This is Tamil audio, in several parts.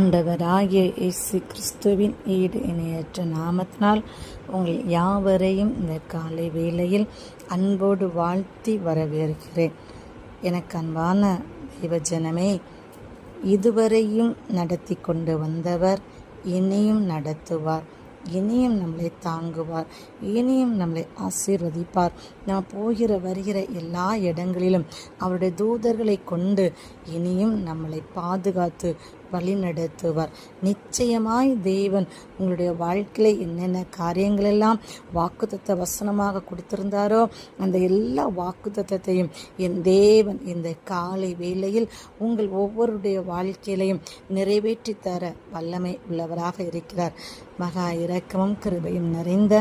ஆண்டவராகிய இயேசு கிறிஸ்துவின் ஈடு இணையற்ற நாமத்தினால் உங்கள் யாவரையும் இந்த காலை வேளையில் அன்போடு வாழ்த்தி வரவேற்கிறேன். எனக்கு அன்பான தெய்வஜனமே, இதுவரையும் நடத்தி கொண்டு வந்தவர் இனியும் நடத்துவார், இனியும் நம்மளை தாங்குவார், இனியும் நம்மளை ஆசீர்வதிப்பார். நாம் போகிற வருகிற எல்லா இடங்களிலும் அவருடைய தூதர்களை கொண்டு இனியும் நம்மளை பாதுகாத்து வழி நடத்துவார். நிச்சயமாய் தேவன் உங்களுடைய வாழ்க்கையில் என்னென்ன காரியங்களெல்லாம் வாக்குத்தத்த வசனமாக கொடுத்திருந்தாரோ அந்த எல்லா வாக்குத்தத்தையும் என் தேவன் இந்த காலை வேளையில் உங்கள் ஒவ்வொருடைய வாழ்க்கையிலையும் நிறைவேற்றி தர வல்லமை உள்ளவராக இருக்கிறார். மகா இரக்கமும் கிருபையும் நிறைந்த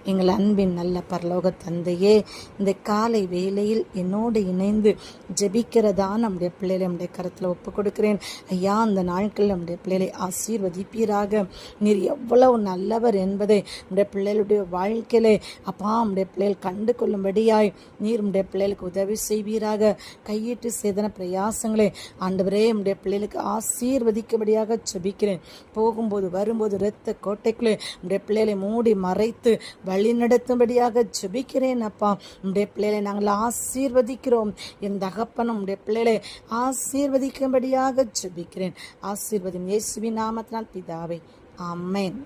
எங்கள் அன்பின் நல்ல பரலோக தந்தையே, இந்த காலை வேளையில் என்னோடு இணைந்து ஜெபிக்கிறதா நம்முடைய பிள்ளைகளை நம்முடைய கருத்தில் ஒப்பு கொடுக்கிறேன். ஐயா, அந்த நாட்களில் நம்முடைய பிள்ளைகளை ஆசீர்வதிப்பீராக. நீர் எவ்வளவு நல்லவர் என்பதை நம்முடைய பிள்ளைகளுடைய வாழ்க்கையிலே அப்பா நம்முடைய பிள்ளைகள் கண்டு கொள்ளும்படியாய் நீர் நம்முடைய பிள்ளைகளுக்கு உதவி செய்வீராக. கையிட்டு சேதன பிரயாசங்களே ஆண்டவரே நம்முடைய பிள்ளைகளுக்கு ஆசீர்வதிக்கும்படியாக ஜெபிக்கிறேன். போகும்போது வரும்போது இரத்த கோட்டைக்குள்ளே நம்முடைய பிள்ளைகளை மூடி மறைத்து வழி நடத்தும்படியாக ஜெபிக்கிறேன். அப்பா நம்முடைய பிள்ளைகளை நாங்கள் ஆசீர்வதிக்கிறோம். என் தகப்பனும் நம்முடைய பிள்ளைகளை ஆசீர்வதிக்கும்படியாக ஜெபிக்கிறேன். ஆசீர்வதியும் இயேசுவின் நாமத்தினால் பிதாவே, ஆமென்.